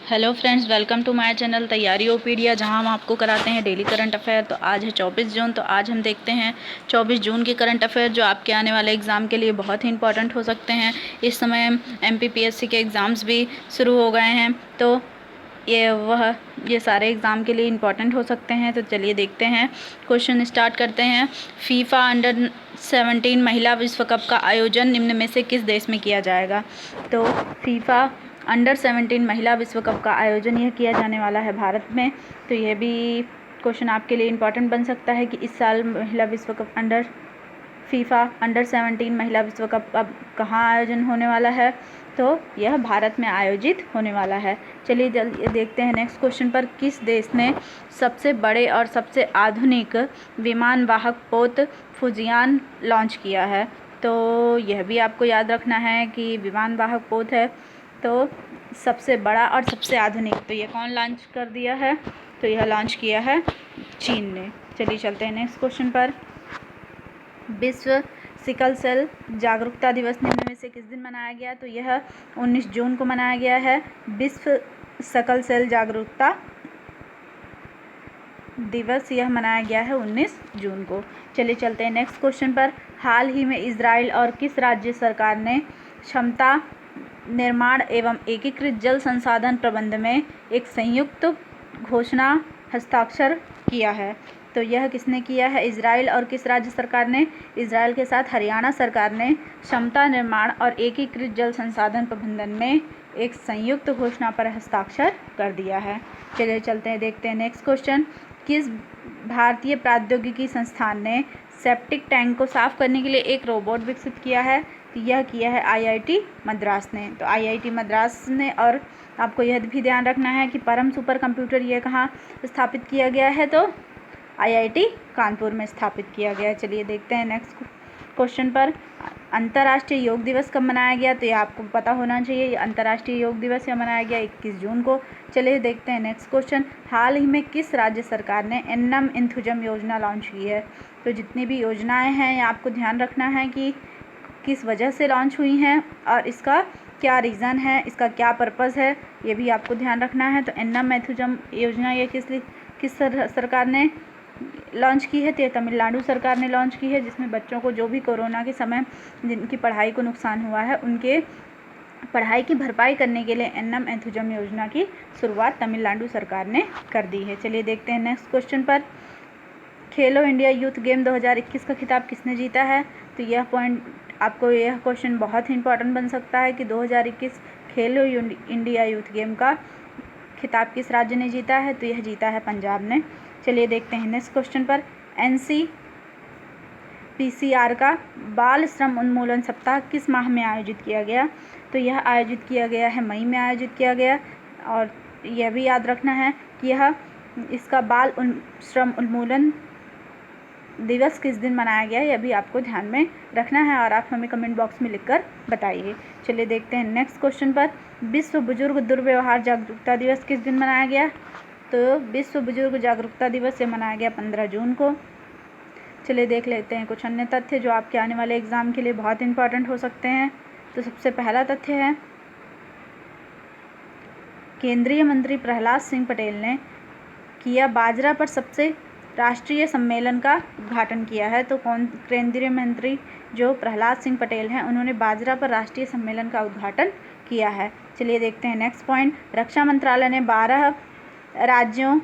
Hello friends, welcome to my channel तैयारी ओपीडिया, जहां हम आपको कराते हैं डेली करंट अफेयर। तो आज है 24 जून। तो आज हम देखते हैं 24 जून के करंट अफेयर जो आपके आने वाले एग्ज़ाम के लिए बहुत ही इंपॉर्टेंट हो सकते हैं। इस समय एमपीपीएससी के एग्ज़ाम्स भी शुरू हो गए हैं, तो ये सारे एग्ज़ाम के लिए इम्पॉर्टेंट हो सकते हैं। तो चलिए देखते हैं, क्वेश्चन स्टार्ट करते हैं। फीफा अंडर 17 महिला विश्व कप का आयोजन निम्न में से किस देश में किया जाएगा? तो फीफा अंडर 17 महिला विश्व कप का आयोजन यह किया जाने वाला है भारत में। तो यह भी क्वेश्चन आपके लिए इम्पॉर्टेंट बन सकता है कि इस साल महिला विश्व कप फीफा अंडर 17 महिला विश्व कप अब कहाँ आयोजन होने वाला है? तो यह भारत में आयोजित होने वाला है। चलिए जल्दी देखते हैं नेक्स्ट क्वेश्चन पर। किस देश ने सबसे बड़े और सबसे आधुनिक विमान वाहक पोत फुजियान लॉन्च किया है? तो यह भी आपको याद रखना है कि विमान वाहक पोत है तो सबसे बड़ा और सबसे आधुनिक, तो यह कौन लॉन्च कर दिया है? तो यह लॉन्च किया है चीन ने। चलिए चलते हैं नेक्स्ट क्वेश्चन पर। विश्व सिकल सेल जागरूकता दिवस निम्न में से किस दिन मनाया गया? तो यह 19 जून को मनाया गया है। विश्व सिकल सेल जागरूकता दिवस यह मनाया गया है 19 जून को। चलिए चलते हैं नेक्स्ट क्वेश्चन पर। हाल ही में इजराइल और किस राज्य सरकार ने क्षमता निर्माण एवं एकीकृत जल संसाधन प्रबंध में एक संयुक्त घोषणा हस्ताक्षर किया है? तो यह किसने किया है? इजराइल और किस राज्य सरकार ने? इजराइल के साथ हरियाणा सरकार ने क्षमता निर्माण और एकीकृत जल संसाधन प्रबंधन में एक संयुक्त घोषणा पर हस्ताक्षर कर दिया है। चलिए चलते हैं, देखते हैं नेक्स्ट क्वेश्चन। किस भारतीय प्रौद्योगिकी संस्थान ने सेप्टिक टैंक को साफ करने के लिए एक रोबोट विकसित किया है? तो यह किया है आईआईटी मद्रास ने। तो आईआईटी मद्रास ने, और आपको यह भी ध्यान रखना है कि परम सुपर कंप्यूटर यह कहाँ स्थापित किया गया है? तो आईआईटी कानपुर में स्थापित किया गया है। चलिए देखते हैं नेक्स्ट क्वेश्चन पर। अंतर्राष्ट्रीय योग दिवस कब मनाया गया? तो यह आपको पता होना चाहिए। अंतर्राष्ट्रीय योग दिवस यह मनाया गया 21 जून को। चलिए देखते हैं नेक्स्ट क्वेश्चन। हाल ही में किस राज्य सरकार ने एन्नम एंथुजम योजना लॉन्च की है? तो जितनी भी योजनाएं हैं यह आपको ध्यान रखना है कि किस वजह से लॉन्च हुई हैं और इसका क्या रीज़न है, इसका क्या पर्पज़ है, ये भी आपको ध्यान रखना है। तो एन्नम एंथुजम योजना ये किस सरकार ने लॉन्च की है? तो ये तमिलनाडु सरकार ने लॉन्च की है, जिसमें बच्चों को जो भी कोरोना के समय जिनकी पढ़ाई को नुकसान हुआ है उनके पढ़ाई की भरपाई करने के लिए एन्नम एंथुजम योजना की शुरुआत तमिलनाडु सरकार ने कर दी है। चलिए देखते हैं नेक्स्ट क्वेश्चन पर। खेलो इंडिया यूथ गेम 2021 का खिताब किसने जीता है? तो यह क्वेश्चन बहुत ही इंपॉर्टेंट बन सकता है कि 2021 खेलो इंडिया यूथ गेम का खिताब किस राज्य ने जीता है? तो यह जीता है पंजाब ने। चलिए देखते हैं नेक्स्ट क्वेश्चन पर। एनसीपीसीआर का बाल श्रम उन्मूलन सप्ताह किस माह में आयोजित किया गया? तो यह आयोजित किया गया है मई में आयोजित किया गया। और यह भी याद रखना है कि इसका बाल श्रम उन्मूलन दिवस किस दिन मनाया गया, यह भी आपको ध्यान में रखना है और आप हमें कमेंट बॉक्स में लिखकर बताइए। चलिए देखते हैं नेक्स्ट क्वेश्चन पर। विश्व बुजुर्ग दुर्व्यवहार जागरूकता दिवस किस दिन मनाया गया? तो विश्व बुजुर्ग जागरूकता दिवस ये मनाया गया 15 जून को। चलिए देख लेते हैं कुछ अन्य तथ्य जो आपके आने वाले एग्जाम के लिए बहुत इंपॉर्टेंट हो सकते हैं। तो सबसे पहला तथ्य है, केंद्रीय मंत्री प्रहलाद सिंह पटेल ने किया बाजरा पर सबसे राष्ट्रीय सम्मेलन का उद्घाटन किया है। तो कौन केंद्रीय मंत्री जो प्रहलाद सिंह पटेल हैं उन्होंने बाजरा पर राष्ट्रीय सम्मेलन का उद्घाटन किया है। चलिए देखते हैं नेक्स्ट पॉइंट। रक्षा मंत्रालय ने 12 राज्यों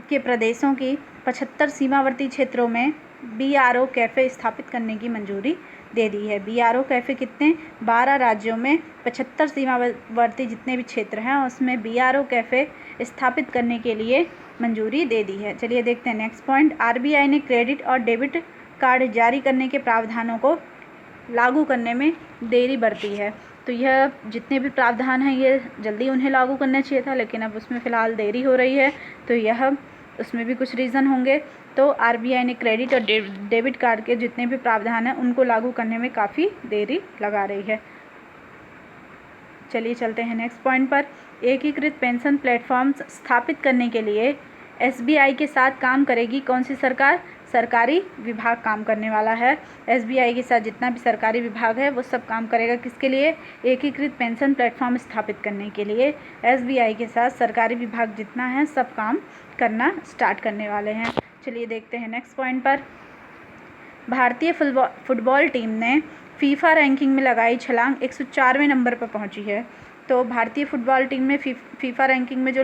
के प्रदेशों की 75 सीमावर्ती क्षेत्रों में बीआरओ कैफ़े स्थापित करने की मंजूरी दे दी है। बीआरओ कैफ़े कितने? 12 राज्यों में 75 सीमावर्ती जितने भी क्षेत्र हैं उसमें बीआरओ कैफ़े स्थापित करने के लिए मंजूरी दे दी है। चलिए देखते हैं नेक्स्ट पॉइंट। आरबीआई ने क्रेडिट और डेबिट कार्ड जारी करने के प्रावधानों को लागू करने में देरी बरती है। तो यह जितने भी प्रावधान हैं ये जल्दी उन्हें लागू करना चाहिए था, लेकिन अब उसमें फ़िलहाल देरी हो रही है। तो यह उसमें भी कुछ रीज़न होंगे। तो आरबीआई ने क्रेडिट और डेबिट कार्ड के जितने भी प्रावधान हैं उनको लागू करने में काफ़ी देरी लगा रही है। चलिए चलते हैं नेक्स्ट पॉइंट पर। एकीकृत पेंशन प्लेटफॉर्म स्थापित करने के लिए एसबीआई के साथ काम करेगी कौन सी सरकार? सरकारी विभाग काम करने वाला है। SBI के साथ जितना भी सरकारी विभाग है वो सब काम करेगा किसके लिए? एकीकृत पेंशन प्लेटफॉर्म स्थापित करने के लिए SBI के साथ सरकारी विभाग जितना है सब काम करना स्टार्ट करने वाले हैं। चलिए देखते हैं नेक्स्ट पॉइंट पर। भारतीय फुटबॉल टीम ने फीफा रैंकिंग में लगाई छलांग 104वें नंबर पर पहुंची है। तो भारतीय फुटबॉल टीम ने फीफा रैंकिंग में जो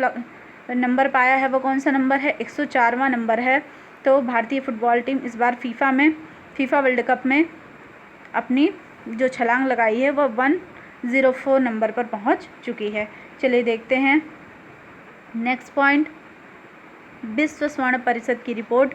नंबर पाया है वो कौन सा नंबर है? 104वां नंबर है। तो भारतीय फुटबॉल टीम इस बार फीफा वर्ल्ड कप में अपनी जो छलांग लगाई है वो 104 नंबर पर पहुंच चुकी है। चलिए देखते हैं नेक्स्ट पॉइंट। विश्व स्वर्ण परिषद की रिपोर्ट,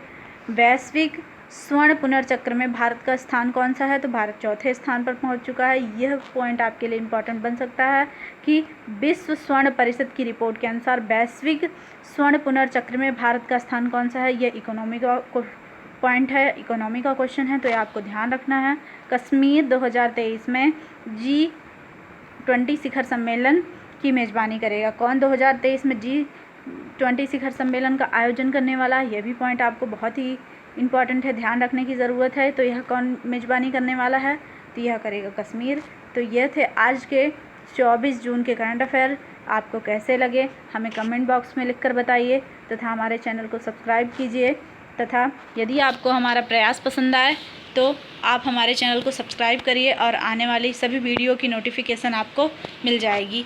वैश्विक स्वर्ण पुनर्चक्र में भारत का स्थान कौन सा है? तो भारत चौथे स्थान पर पहुंच चुका है। यह पॉइंट आपके लिए इम्पॉर्टेंट बन सकता है कि विश्व स्वर्ण परिषद की रिपोर्ट के अनुसार वैश्विक स्वर्ण पुनर्चक्र में भारत का स्थान कौन सा है? यह इकोनॉमी का पॉइंट है, इकोनॉमी का क्वेश्चन है, तो ये आपको ध्यान रखना है। कश्मीर 2023 में G20 शिखर सम्मेलन की मेज़बानी करेगा। कौन 2023 में G20 शिखर सम्मेलन का आयोजन करने वाला है? यह भी पॉइंट आपको बहुत ही इम्पॉर्टेंट है, ध्यान रखने की ज़रूरत है। तो यह कौन मेज़बानी करने वाला है? तो यह करेगा कश्मीर। तो यह थे आज के 24 जून के करंट अफेयर। आपको कैसे लगे हमें कमेंट बॉक्स में लिखकर बताइए तथा हमारे चैनल को सब्सक्राइब कीजिए। तथा यदि आपको हमारा प्रयास पसंद आए तो आप हमारे चैनल को सब्सक्राइब करिए और आने वाली सभी वीडियो की नोटिफिकेशन आपको मिल जाएगी।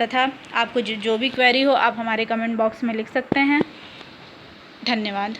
तथा आपको जो भी क्वेरी हो आप हमारे कमेंट बॉक्स में लिख सकते हैं। धन्यवाद।